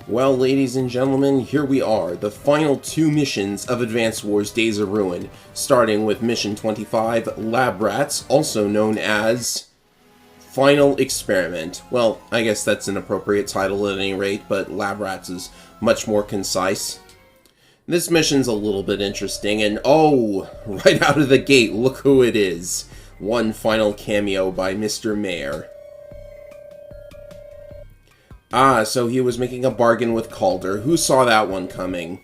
Well, ladies and gentlemen, here we are, the final two missions of Advance Wars Days of Ruin, starting with Mission 25, Lab Rats, also known as Final Experiment. Well, I guess that's an appropriate title at any rate, but Lab Rats is much more concise. This mission's a little bit interesting, and oh, right out of the gate, look who it is. One final cameo by Mr. Mayor. Ah, so he was making a bargain with Calder. Who saw that one coming?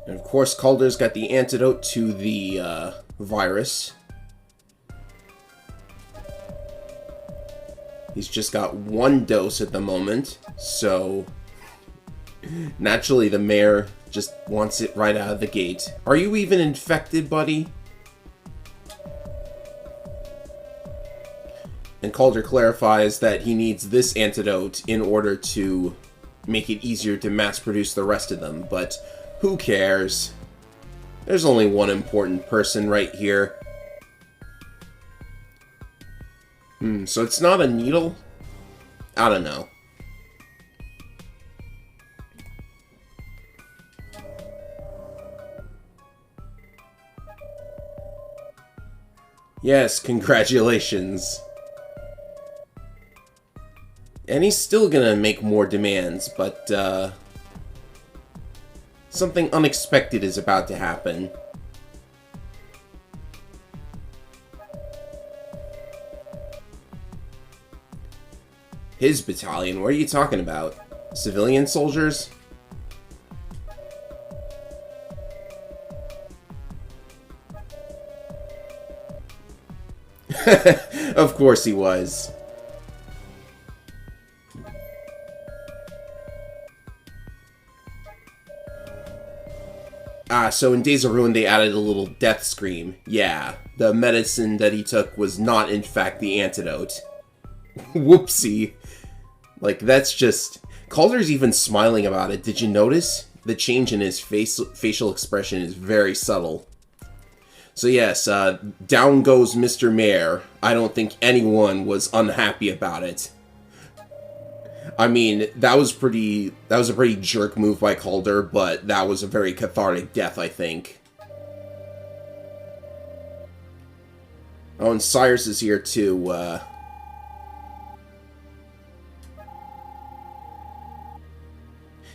And of course, Calder's got the antidote to the virus. He's just got one dose at the moment, so naturally the mayor just wants it right out of the gate. Are you even infected, buddy? And Calder clarifies that he needs this antidote in order to make it easier to mass produce the rest of them, but who cares? There's only one important person right here. So it's not a needle? I don't know. Yes, congratulations. And he's still gonna make more demands, but, something unexpected is about to happen. His battalion? What are you talking about? Civilian soldiers? Of course he was. Ah, so in Days of Ruin they added a little death scream. Yeah, the medicine that he took was not in fact the antidote. Whoopsie. Like, that's just... Calder's even smiling about it. Did you notice? The change in his facial expression is very subtle. So yes, down goes Mr. Mayor. I don't think anyone was unhappy about it. I mean, that was a pretty jerk move by Calder, but that was a very cathartic death, I think. Oh, and Cyrus is here too,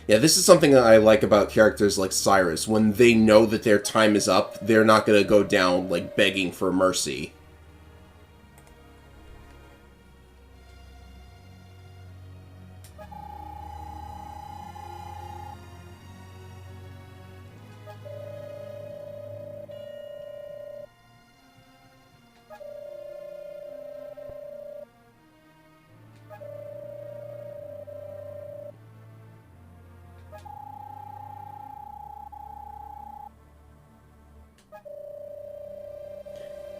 Yeah, this is something that I like about characters like Cyrus. When they know that their time is up, they're not gonna go down, like, begging for mercy.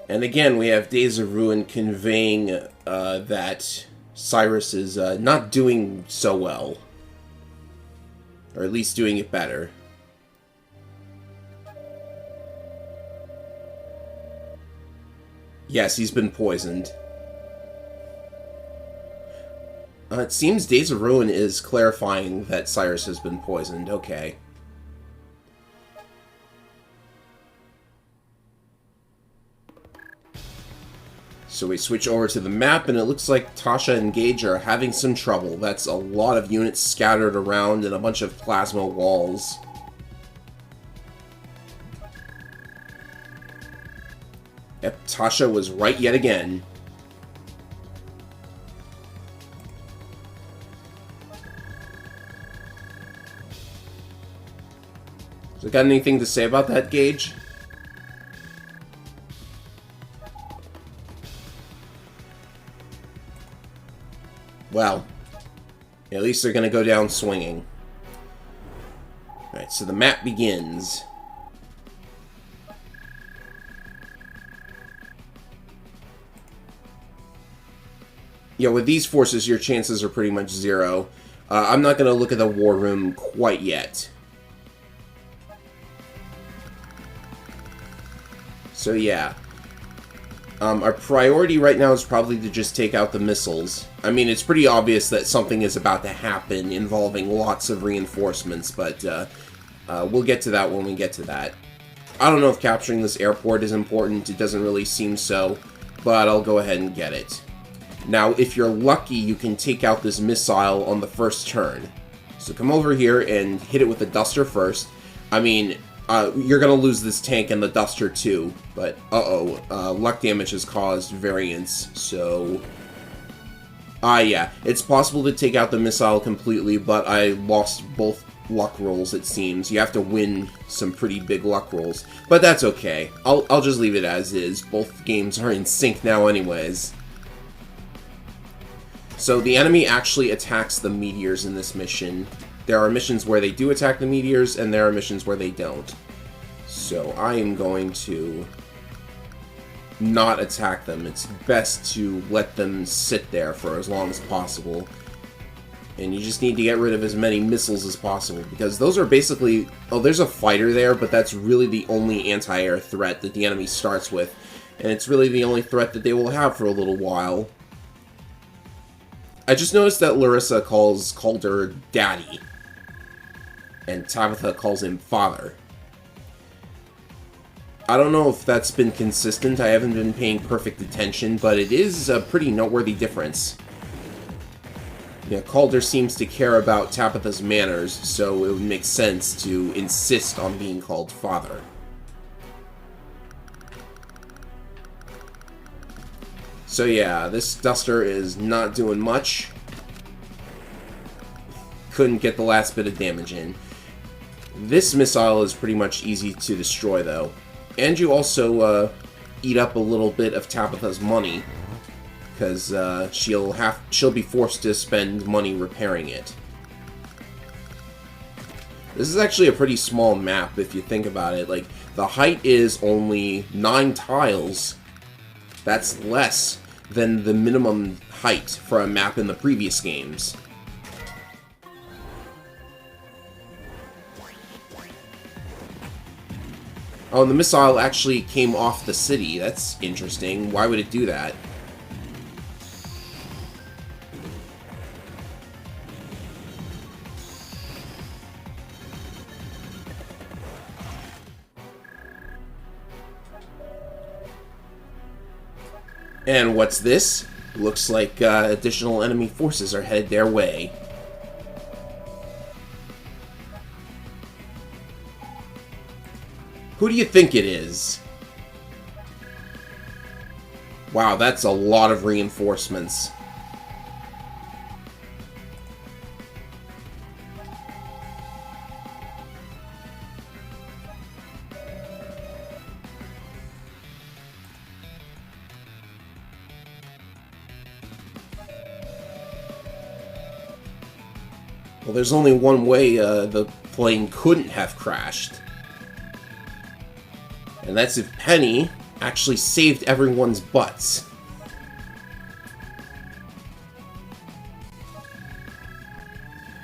And again, we have Days of Ruin conveying that Cyrus is not doing so well. Or at least doing it better. Yes, he's been poisoned. It seems Days of Ruin is clarifying that Cyrus has been poisoned. Okay. So we switch over to the map, and it looks like Tasha and Gage are having some trouble. That's a lot of units scattered around and a bunch of plasma walls. Yep, Tasha was right yet again. So got anything to say about that, Gage? Well, at least they're going to go down swinging. Alright, so the map begins. Yeah, with these forces, your chances are pretty much zero. I'm not going to look at the war room quite yet. So yeah. Our priority right now is probably to just take out the missiles. I mean, it's pretty obvious that something is about to happen involving lots of reinforcements, but we'll get to that when we get to that. I don't know if capturing this airport is important. It doesn't really seem so, but I'll go ahead and get it. Now, if you're lucky, you can take out this missile on the first turn. So come over here and hit it with the Duster first. I mean, you're going to lose this tank and the Duster too, but luck damage has caused variance, so... yeah, it's possible to take out the missile completely, but I lost both luck rolls, it seems. You have to win some pretty big luck rolls, but that's okay. I'll just leave it as is. Both games are in sync now anyways. So the enemy actually attacks the meteors in this mission. There are missions where they do attack the meteors, and there are missions where they don't. So I am going to not attack them. It's best to let them sit there for as long as possible. And you just need to get rid of as many missiles as possible, because those are basically... Oh, there's a fighter there, but that's really the only anti-air threat that the enemy starts with. And it's really the only threat that they will have for a little while. I just noticed that Larissa calls Calder Daddy, and Tabitha calls him Father. I don't know if that's been consistent. I haven't been paying perfect attention, but it is a pretty noteworthy difference. Yeah, Calder seems to care about Tabitha's manners, so it would make sense to insist on being called Father. So yeah, this Duster is not doing much. Couldn't get the last bit of damage in. This missile is pretty much easy to destroy, though. And you also eat up a little bit of Tabitha's money, because she'll be forced to spend money repairing it. This is actually a pretty small map if you think about it. Like, the height is only 9 tiles. That's less than the minimum height for a map in the previous games. Oh, and the missile actually came off the city. That's interesting. Why would it do that? And what's this? Looks like additional enemy forces are headed their way. Who do you think it is? Wow, that's a lot of reinforcements. Well, there's only one way the plane couldn't have crashed. And that's if Penny actually saved everyone's butts.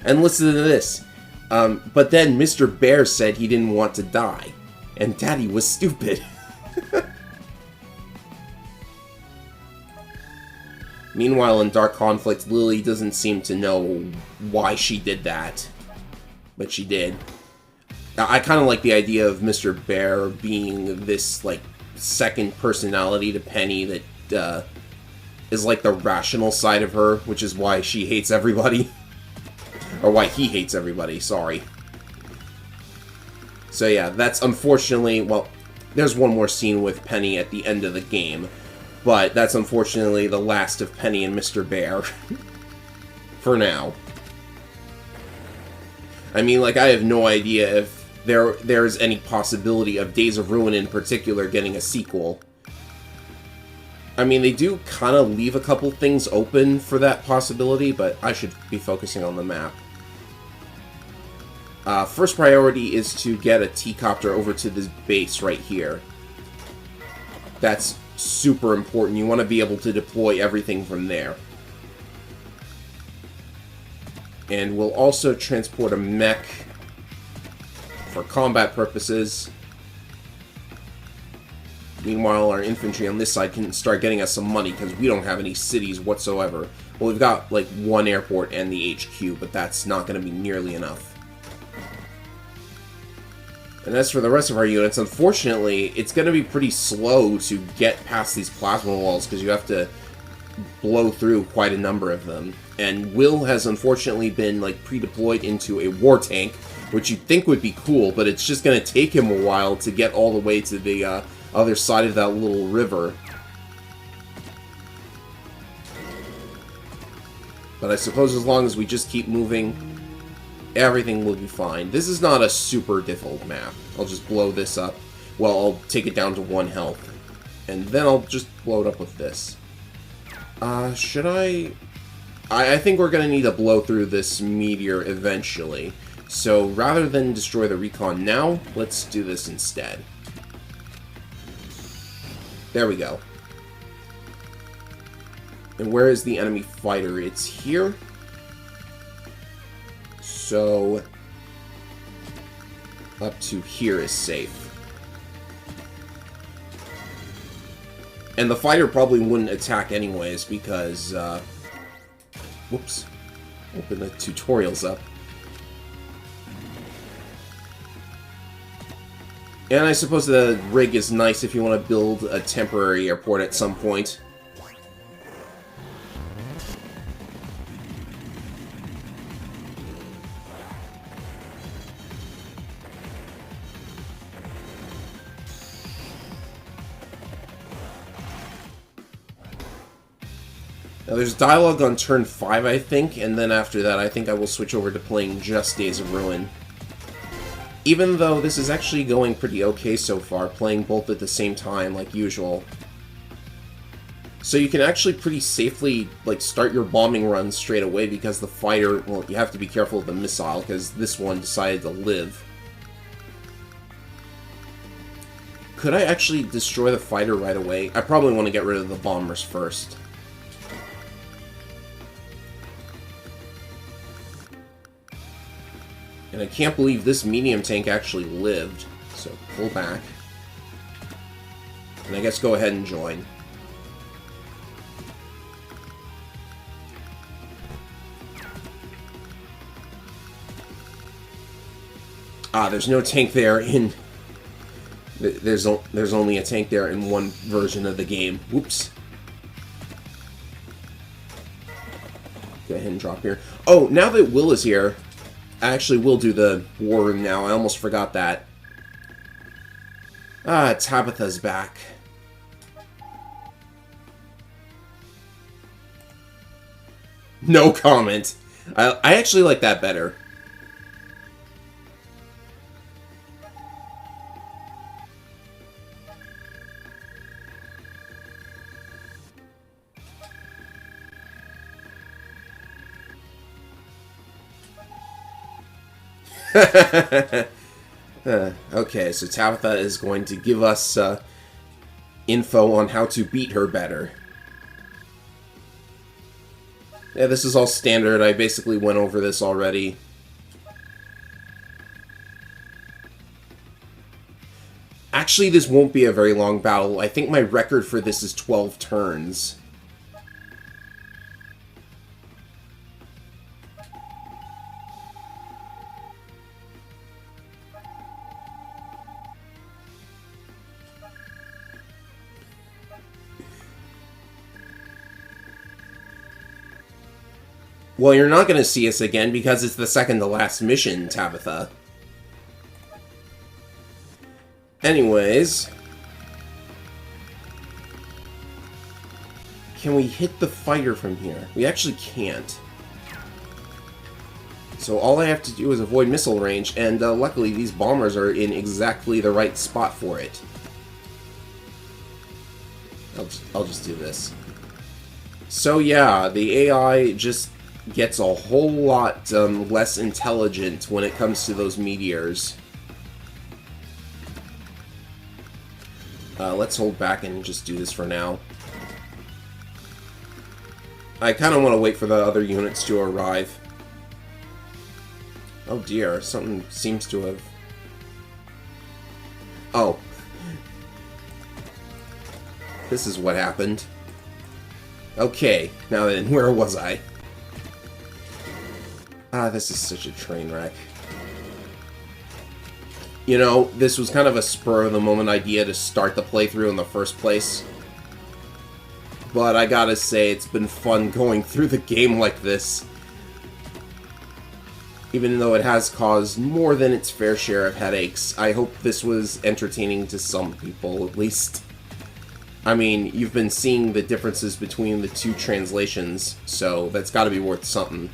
And listen to this. But then Mr. Bear said he didn't want to die. And Daddy was stupid. Meanwhile, in Dark Conflict, Lily doesn't seem to know why she did that. But she did. I kind of like the idea of Mr. Bear being this, like, second personality to Penny that is like the rational side of her, which is why she hates everybody. Or why he hates everybody, sorry. So yeah, that's unfortunately, well, there's one more scene with Penny at the end of the game, but that's unfortunately the last of Penny and Mr. Bear. For now. I mean, like, I have no idea if there's any possibility of Days of Ruin in particular getting a sequel. I mean, they do kind of leave a couple things open for that possibility, but I should be focusing on the map. First priority is to get a T-copter over to this base right here. That's super important. You want to be able to deploy everything from there. And we'll also transport a mech for combat purposes. Meanwhile, our infantry on this side can start getting us some money, because we don't have any cities whatsoever. Well, we've got, like, one airport and the HQ, but that's not going to be nearly enough. And as for the rest of our units, unfortunately, it's going to be pretty slow to get past these plasma walls, because you have to blow through quite a number of them. And Will has unfortunately been, like, pre-deployed into a war tank, which you'd think would be cool, but it's just going to take him a while to get all the way to the other side of that little river. But I suppose as long as we just keep moving, everything will be fine. This is not a super difficult map. I'll just blow this up. Well, I'll take it down to 1 health. And then I'll just blow it up with this. Should I think we're going to need to blow through this meteor eventually. So rather than destroy the recon now, let's do this instead. There we go. And where is the enemy fighter? It's here. So up to here is safe. And the fighter probably wouldn't attack anyways because, whoops. Open the tutorials up. And I suppose the rig is nice if you want to build a temporary airport at some point. Now, there's dialogue on turn 5, I think, and then after that, I think I will switch over to playing just Days of Ruin. Even though this is actually going pretty okay so far, playing both at the same time, like usual. So you can actually pretty safely, like, start your bombing run straight away, because the fighter, well, you have to be careful of the missile, because this one decided to live. Could I actually destroy the fighter right away? I probably want to get rid of the bombers first. And I can't believe this medium tank actually lived. So, pull back. And I guess go ahead and join. Ah, there's no tank there in... There's only a tank there in one version of the game. Whoops. Go ahead and drop here. Oh, now that Will is here... I actually will do the war room now. I almost forgot that. Ah, Tabitha's back. No comment. I actually like that better. Okay, so Tabitha is going to give us info on how to beat her better. Yeah, this is all standard. I basically went over this already. Actually, this won't be a very long battle. I think my record for this is 12 turns. Well, you're not going to see us again because it's the second to last mission, Tabitha. Anyways. Can we hit the fighter from here? We actually can't. So all I have to do is avoid missile range, and luckily these bombers are in exactly the right spot for it. I'll just do this. So yeah, the AI just gets a whole lot less intelligent when it comes to those meteors. Let's hold back and just do this for now. I kind of want to wait for the other units to arrive. Oh dear, something seems to have... Oh. This is what happened. Okay, now then, where was I? Ah, this is such a train wreck. You know, this was kind of a spur-of-the-moment idea to start the playthrough in the first place. But I gotta say, it's been fun going through the game like this. Even though it has caused more than its fair share of headaches, I hope this was entertaining to some people, at least. I mean, you've been seeing the differences between the two translations, so that's gotta be worth something.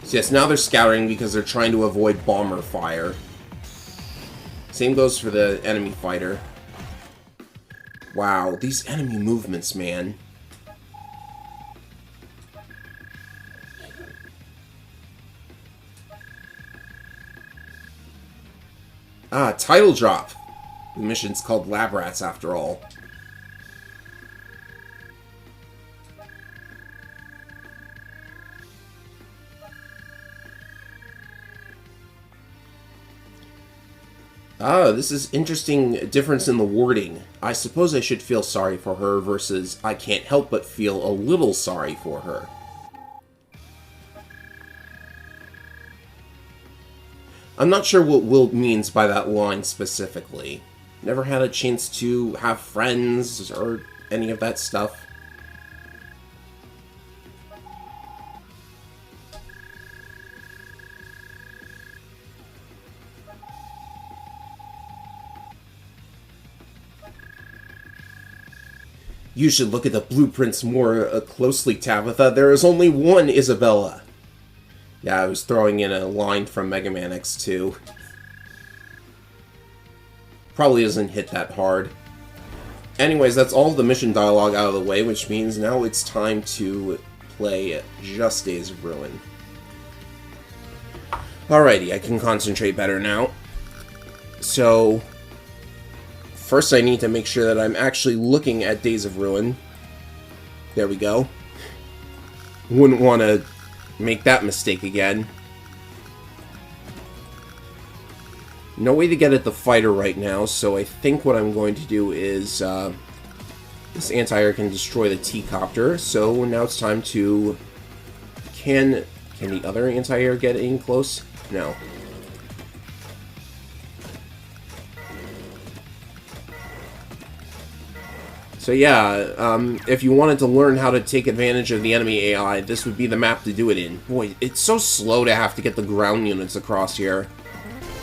So yes, now they're scouting because they're trying to avoid bomber fire. Same goes for the enemy fighter. Wow, these enemy movements, man. Ah, title drop. The mission's called Lab Rats, after all. Ah, this is interesting difference in the wording. I suppose I should feel sorry for her versus I can't help but feel a little sorry for her. I'm not sure what Will means by that line specifically. Never had a chance to have friends or any of that stuff. You should look at the blueprints more closely, Tabitha. There is only one Isabella. Yeah, I was throwing in a line from Mega Man X2. Probably doesn't hit that hard. Anyways, that's all the mission dialogue out of the way, which means now it's time to play Just Days of Ruin. Alrighty, I can concentrate better now. So, first I need to make sure that I'm actually looking at Days of Ruin. There we go. Wouldn't want to make that mistake again. No way to get at the fighter right now, so I think what I'm going to do is this anti-air can destroy the T-copter, so now it's time to... Can the other anti-air get in close? No. So yeah, if you wanted to learn how to take advantage of the enemy AI, this would be the map to do it in. Boy, it's so slow to have to get the ground units across here.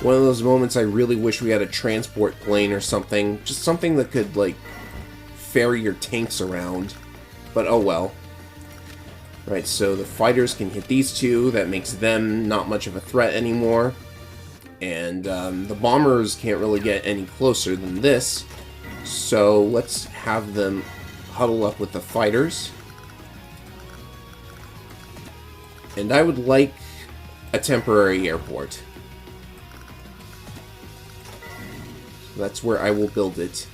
One of those moments I really wish we had a transport plane or something. Just something that could, like, ferry your tanks around. But oh well. Right, so the fighters can hit these two. That makes them not much of a threat anymore. And the bombers can't really get any closer than this. So let's have them huddle up with the fighters. And I would like a temporary airport. That's where I will build it.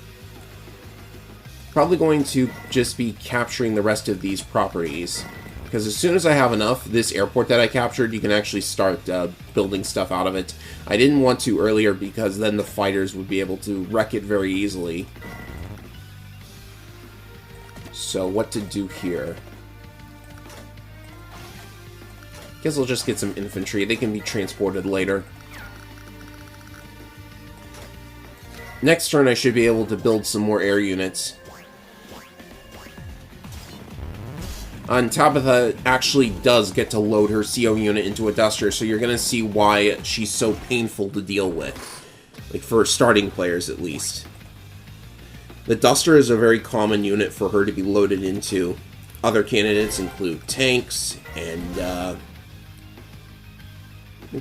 Probably going to just be capturing the rest of these properties. Because as soon as I have enough, this airport that I captured, you can actually start building stuff out of it. I didn't want to earlier because then the fighters would be able to wreck it very easily. So what to do here? Guess I'll just get some infantry. They can be transported later. Next turn I should be able to build some more air units. On Tabitha actually does get to load her CO unit into a Duster, so you're going to see why she's so painful to deal with. Like, for starting players, at least. The Duster is a very common unit for her to be loaded into. Other candidates include tanks, and,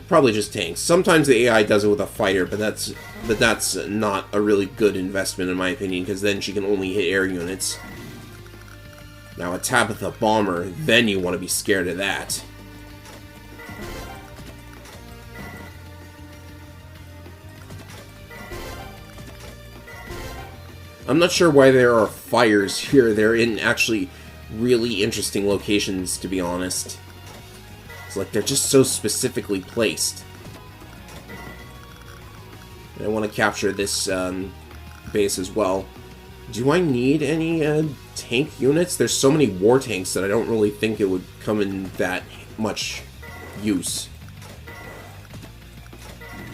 probably just tanks. Sometimes the AI does it with a fighter, but that's not a really good investment, in my opinion, because then she can only hit air units. Now, a Tabitha bomber, then you want to be scared of that. I'm not sure why there are fires here. They're in actually really interesting locations, to be honest. It's like they're just so specifically placed. And I want to capture this base as well. Do I need any tank units? There's so many war tanks that I don't really think it would come in that much use.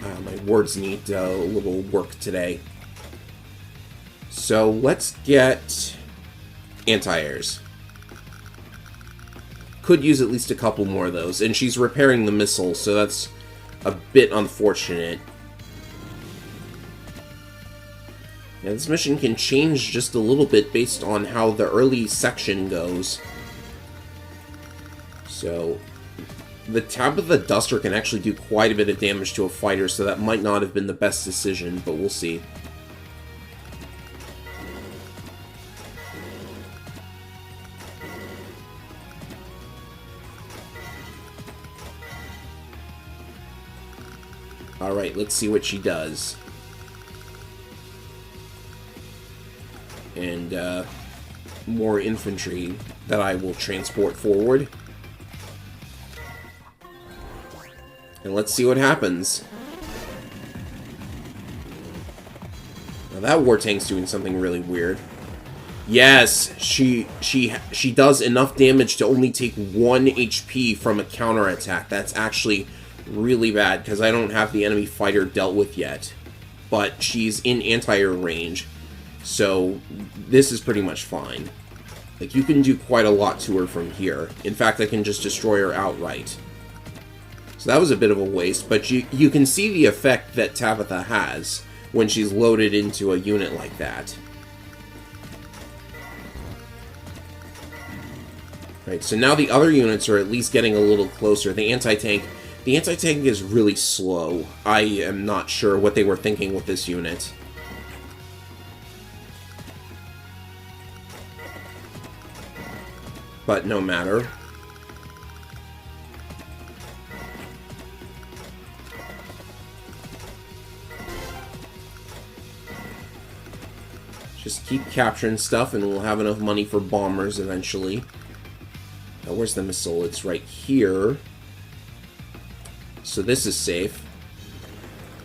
My words need a little work today. So let's get anti-airs. Could use at least a couple more of those. And she's repairing the missile, so that's a bit unfortunate. Yeah, this mission can change just a little bit based on how the early section goes. So, the Tabitha Duster can actually do quite a bit of damage to a fighter, so that might not have been the best decision, but we'll see. Alright, let's see what she does. And, more infantry that I will transport forward. And let's see what happens. Now that war tank's doing something really weird. Yes, she does enough damage to only take 1 HP from a counterattack. That's actually really bad, because I don't have the enemy fighter dealt with yet. But she's in anti-air range, so this is pretty much fine. Like, you can do quite a lot to her from here. In fact, I can just destroy her outright. So that was a bit of a waste, but you can see the effect that Tabitha has when she's loaded into a unit like that. Right, so now the other units are at least getting a little closer. The anti-tank is really slow. I am not sure what they were thinking with this unit. But no matter. Just keep capturing stuff and we'll have enough money for bombers eventually. Now, where's the missile? It's right here. So this is safe.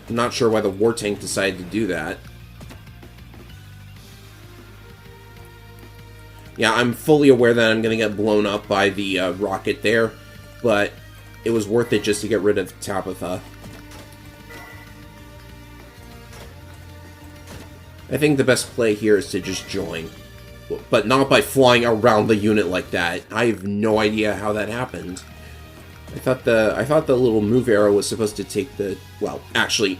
I'm not sure why the war tank decided to do that. Yeah, I'm fully aware that I'm going to get blown up by the rocket there, but it was worth it just to get rid of Tabitha. I think the best play here is to just join, but not by flying around the unit like that. I have no idea how that happened. I thought the little move arrow was supposed to take the... Well, actually,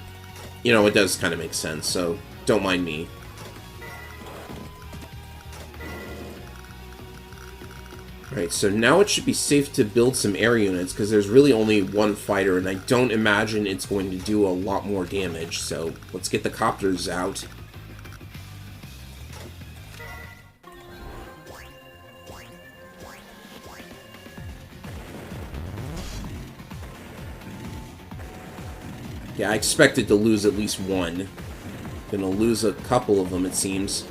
you know, it does kind of make sense, so don't mind me. Alright, so now it should be safe to build some air units, because there's really only one fighter, and I don't imagine it's going to do a lot more damage, so let's get the copters out. Yeah, I expected to lose at least one. Gonna lose a couple of them, it seems.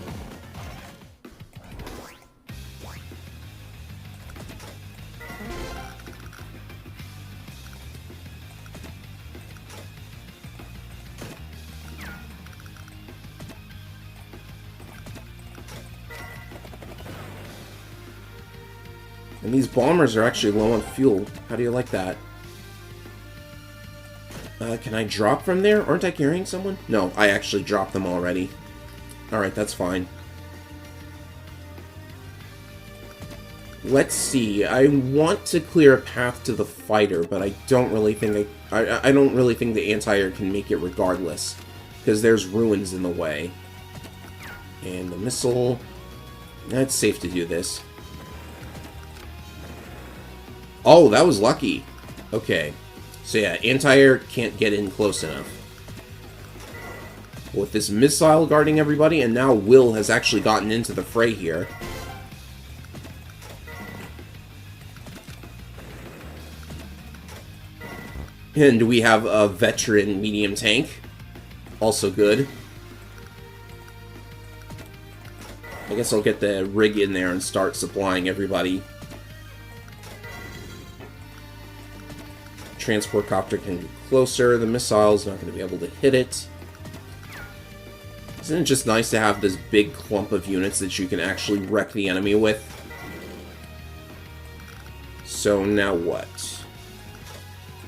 And these bombers are actually low on fuel. How do you like that? Can I drop from there? Aren't I carrying someone? No, I actually dropped them already. Alright, that's fine. Let's see. I want to clear a path to the fighter, but I don't really think I don't really think the anti-air can make it regardless, because there's ruins in the way. And the missile... It's safe to do this. Oh, that was lucky. Okay. So yeah, anti-air can't get in close enough. With this missile guarding everybody, and now Will has actually gotten into the fray here. And we have a veteran medium tank. Also good. I guess I'll get the rig in there and start supplying everybody. transport copter can get closer. The missile's not going to be able to hit it. Isn't it just nice to have this big clump of units that you can actually wreck the enemy with? So now what?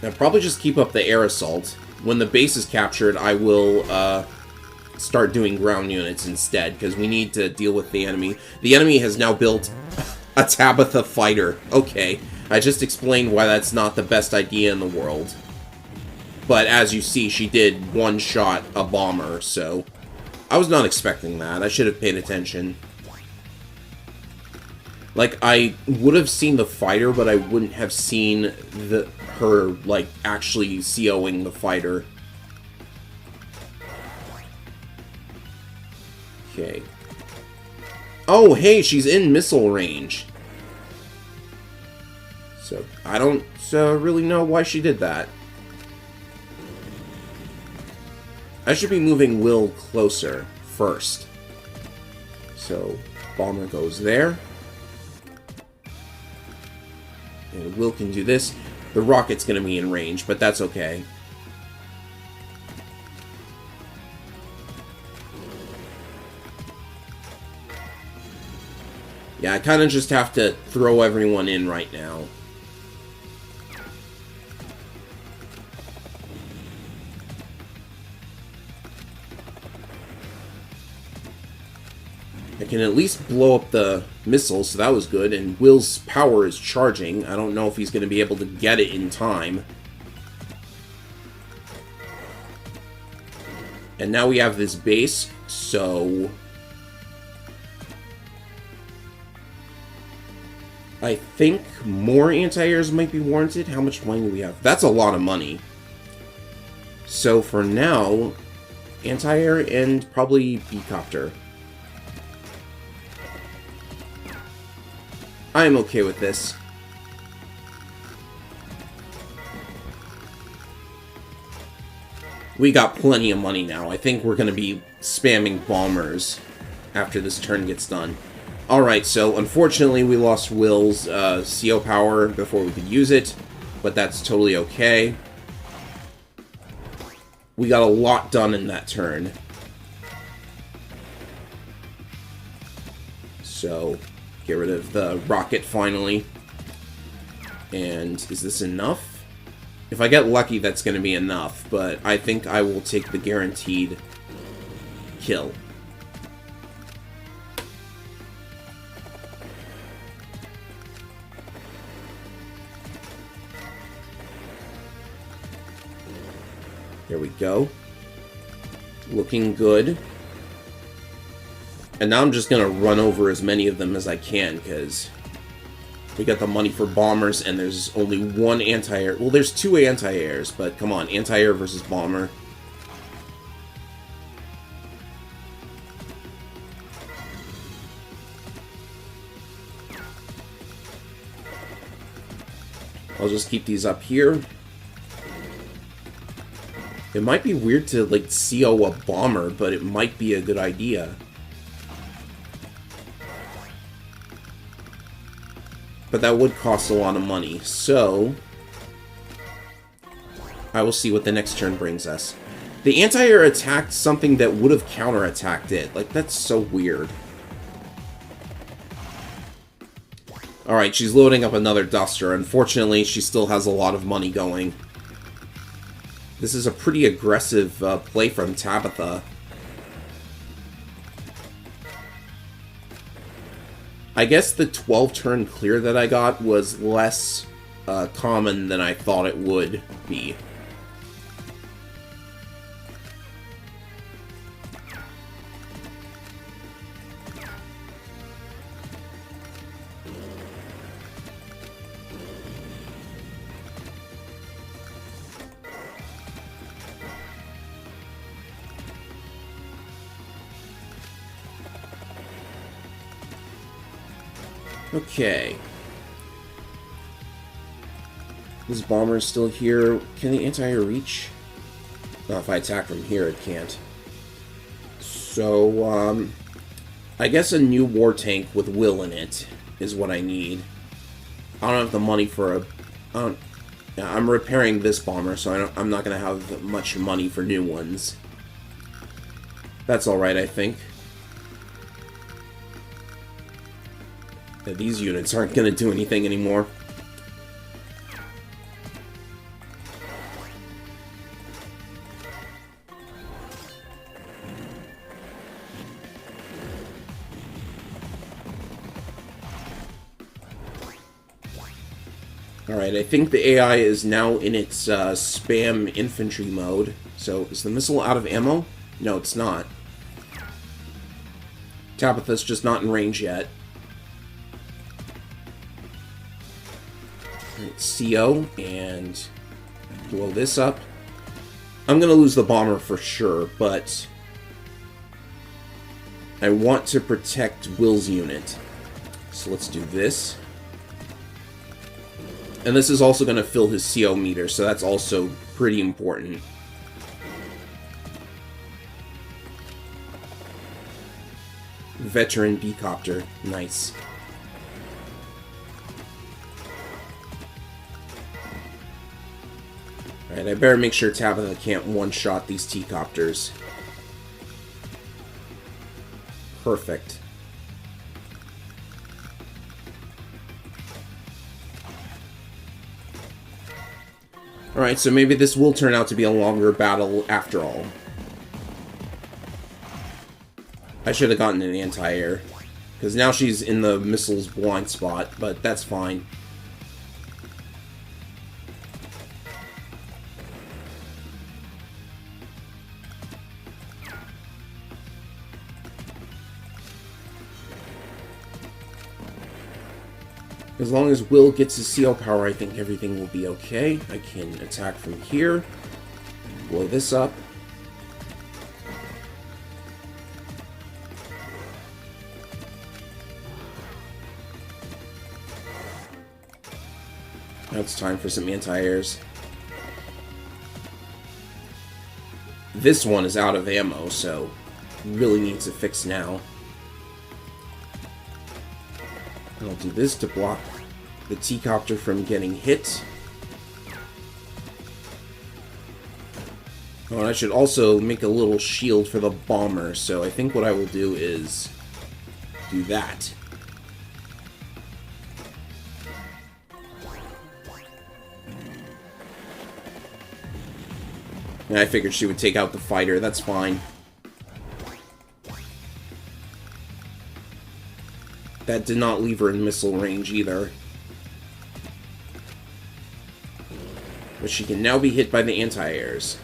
I'll probably just keep up the air assault. When the base is captured, I will start doing ground units instead, because we need to deal with the enemy. The enemy has now built a Tabitha fighter. Okay, I just explained why that's not the best idea in the world. But as you see, she did one-shot a bomber, so I was not expecting that. I should have paid attention. Like, I would have seen the fighter, but I wouldn't have seen her, like, actually COing the fighter. Okay. Oh, hey, she's in missile range. So, I don't really know why she did that. I should be moving Will closer first. So, bomber goes there. And Will can do this. The rocket's going to be in range, but that's okay. Yeah, I kind of just have to throw everyone in right now. I can at least blow up the missiles, so that was good. And Will's power is charging. I don't know if he's going to be able to get it in time. And now we have this base, so I think more anti-airs might be warranted. How much money do we have? That's a lot of money. So for now, anti-air and probably B-copter. I'm okay with this. We got plenty of money now. I think we're going to be spamming bombers after this turn gets done. Alright, so unfortunately we lost Will's CO power before we could use it, but that's totally okay. We got a lot done in that turn. So, get rid of the rocket finally. And is this enough? If I get lucky, that's going to be enough, but I think I will take the guaranteed kill. There we go. Looking good. And now I'm just going to run over as many of them as I can, because we got the money for bombers, and there's only one anti-air. Well, there's two anti-airs, but come on, anti-air versus bomber. I'll just keep these up here. It might be weird to, like, CO a bomber, but it might be a good idea. But that would cost a lot of money, so I will see what the next turn brings us. The anti-air attacked something that would have counterattacked it. Like, that's so weird. Alright, she's loading up another Duster. Unfortunately, she still has a lot of money going. This is a pretty aggressive play from Tabitha. I guess the 12-turn clear that I got was less common than I thought it would be. Okay. This bomber is still here. Can the anti-air reach? No, if I attack from here, it can't. So, I guess a new war tank with Will in it is what I need. I don't have the money for a... Yeah, I'm repairing this bomber, so I'm not going to have much money for new ones. That's alright, I think. Yeah, these units aren't going to do anything anymore. Alright, I think the AI is now in its spam infantry mode. So, is the missile out of ammo? No, it's not. Tabitha's just not in range yet. Right, CO, and blow this up. I'm going to lose the bomber for sure, but I want to protect Will's unit. So let's do this. And this is also going to fill his CO meter, so that's also pretty important. Veteran B-copter. Nice. Alright, I better make sure Tabitha can't one-shot these T-copters. Perfect. Alright, so maybe this will turn out to be a longer battle after all. I should have gotten an anti-air, because now she's in the missile's blind spot, but that's fine. As long as Will gets his CO power, I think everything will be okay. I can attack from here. Blow this up. Now it's time for some anti-airs. This one is out of ammo, so really needs a fix now. I'll do this to block the T-copter from getting hit. Oh, and I should also make a little shield for the bomber, so I think what I will do is do that. And I figured she would take out the fighter, that's fine. That did not leave her in missile range either. But she can now be hit by the anti-airs.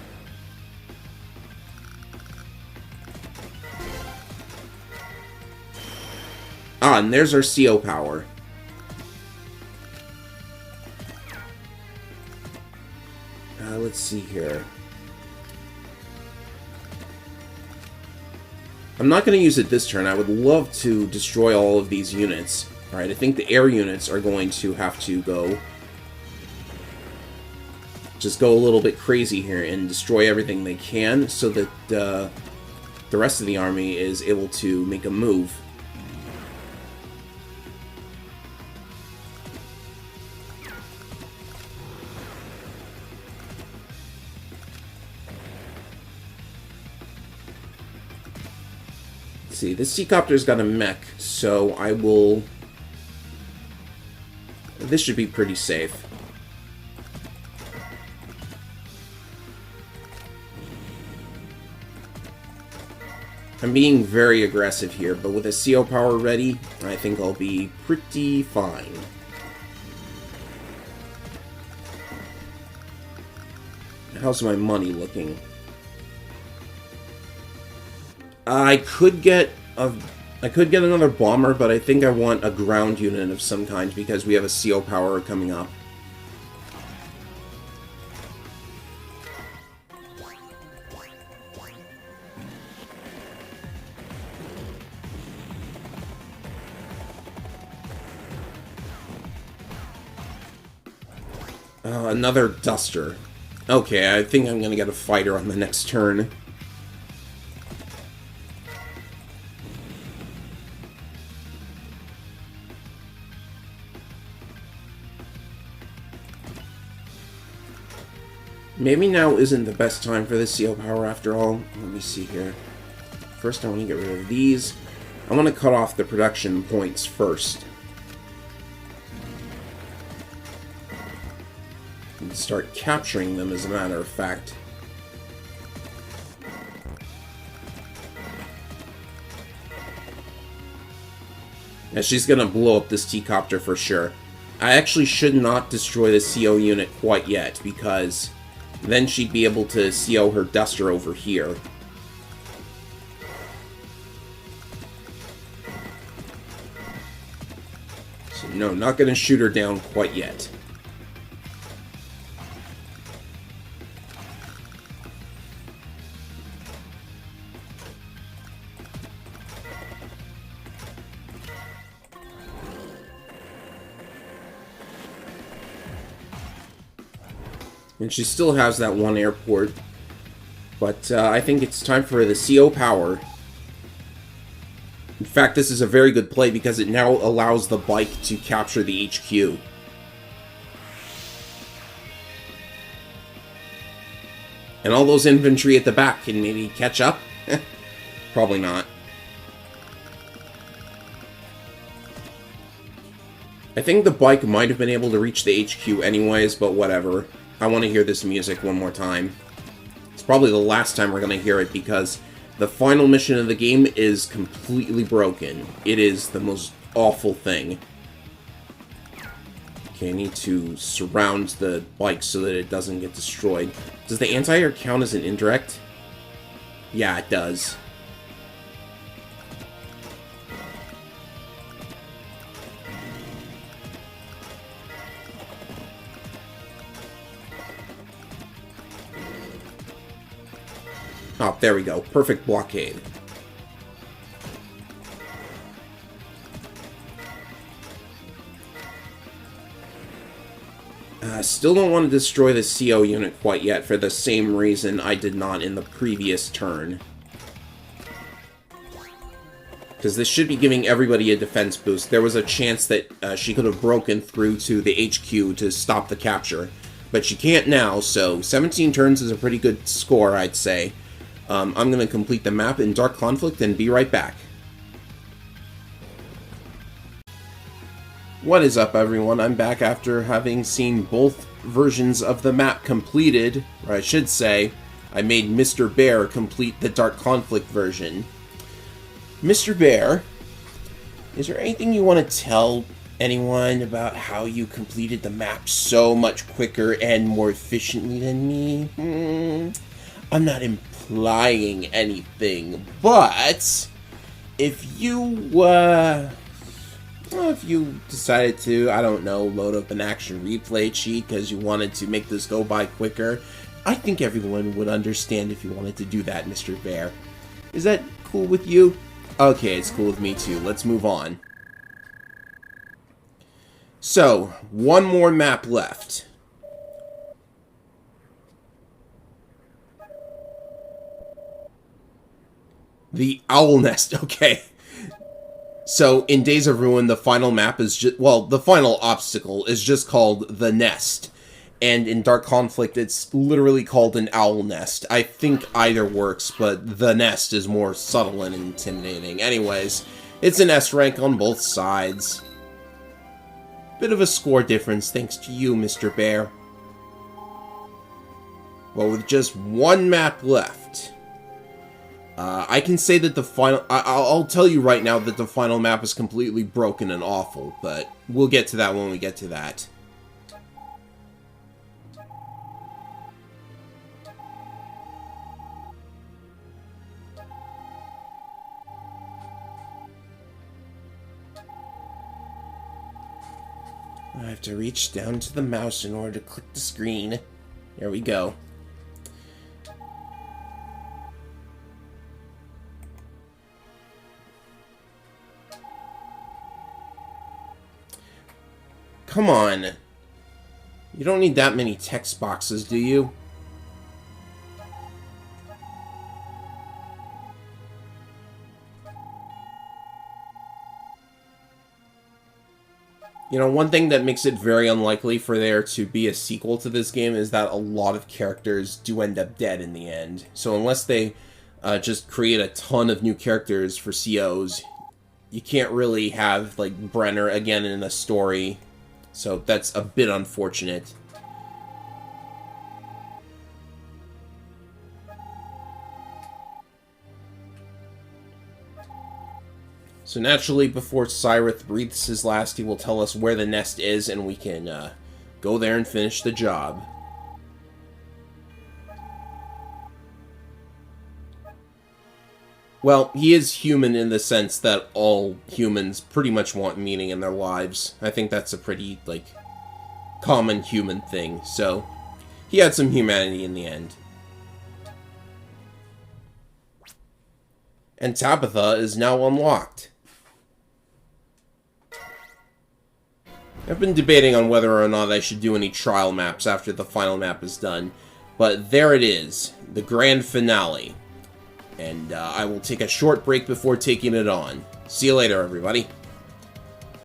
Ah, and there's our CO power. Let's see here. I'm not going to use it this turn. I would love to destroy all of these units. Alright, I think the air units are going to have to go... just go a little bit crazy here and destroy everything they can so that the rest of the army is able to make a move. See, this Seacopter's got a mech, so I will... this should be pretty safe. I'm being very aggressive here, but with a CO power ready, I think I'll be pretty fine. How's my money looking? I could get another bomber, but I think I want a ground unit of some kind because we have a CO power coming up. Another duster. Okay, I think I'm gonna get a fighter on the next turn. Maybe now isn't the best time for the CO power after all. Let me see here. First, I want to get rid of these. I want to cut off the production points first. And start capturing them, as a matter of fact. And she's gonna blow up this T-copter for sure. I actually should not destroy the CO unit quite yet, because then she'd be able to CO her duster over here. So no, not gonna shoot her down quite yet. And she still has that one airport. But I think it's time for the CO power. In fact, this is a very good play because it now allows the bike to capture the HQ. And all those infantry at the back can maybe catch up? Probably not. I think the bike might have been able to reach the HQ anyways, but whatever. I want to hear this music one more time. It's probably the last time we're going to hear it because the final mission of the game is completely broken. It is the most awful thing. Okay, I need to surround the bike so that it doesn't get destroyed. Does the anti-air count as an indirect? Yeah, it does. Oh, there we go. Perfect blockade. Still don't want to destroy the CO unit quite yet for the same reason I did not in the previous turn. Because this should be giving everybody a defense boost. There was a chance that she could have broken through to the HQ to stop the capture. But she can't now, so 17 turns is a pretty good score, I'd say. I'm going to complete the map in Dark Conflict and be right back. What is up, everyone? I'm back after having seen both versions of the map completed, or I should say, I made Mr. Bear complete the Dark Conflict version. Mr. Bear, is there anything you want to tell anyone about how you completed the map so much quicker and more efficiently than me? I'm not implying anything, but if you decided to, I don't know, load up an action replay cheat because you wanted to make this go by quicker, I think everyone would understand if you wanted to do that, Mr. Bear. Is that cool with you? Okay, it's cool with me too. Let's move on. So, one more map left. The Owl Nest, okay. So, in Days of Ruin, the final map is just, well, the final obstacle is just called The Nest. And in Dark Conflict, it's literally called an Owl Nest. I think either works, but The Nest is more subtle and intimidating. Anyways, it's an S rank on both sides. Bit of a score difference thanks to you, Mr. Bear. Well, with just one map left, I can say that the final... I'll tell you right now that the final map is completely broken and awful, but we'll get to that when we get to that. I have to reach down to the mouse in order to click the screen. There we go. Come on. You don't need that many text boxes, do you? You know, one thing that makes it very unlikely for there to be a sequel to this game is that a lot of characters do end up dead in the end. So unless they just create a ton of new characters for COs, you can't really have, like, Brenner again in a story. So that's a bit unfortunate. So naturally, before Cyrith breathes his last, he will tell us where the nest is, and we can go there and finish the job. Well, he is human in the sense that all humans pretty much want meaning in their lives. I think that's a pretty, like, common human thing, so he had some humanity in the end. And Tabitha is now unlocked. I've been debating on whether or not I should do any trial maps after the final map is done, but there it is, the grand finale. And I will take a short break before taking it on. See you later, everybody.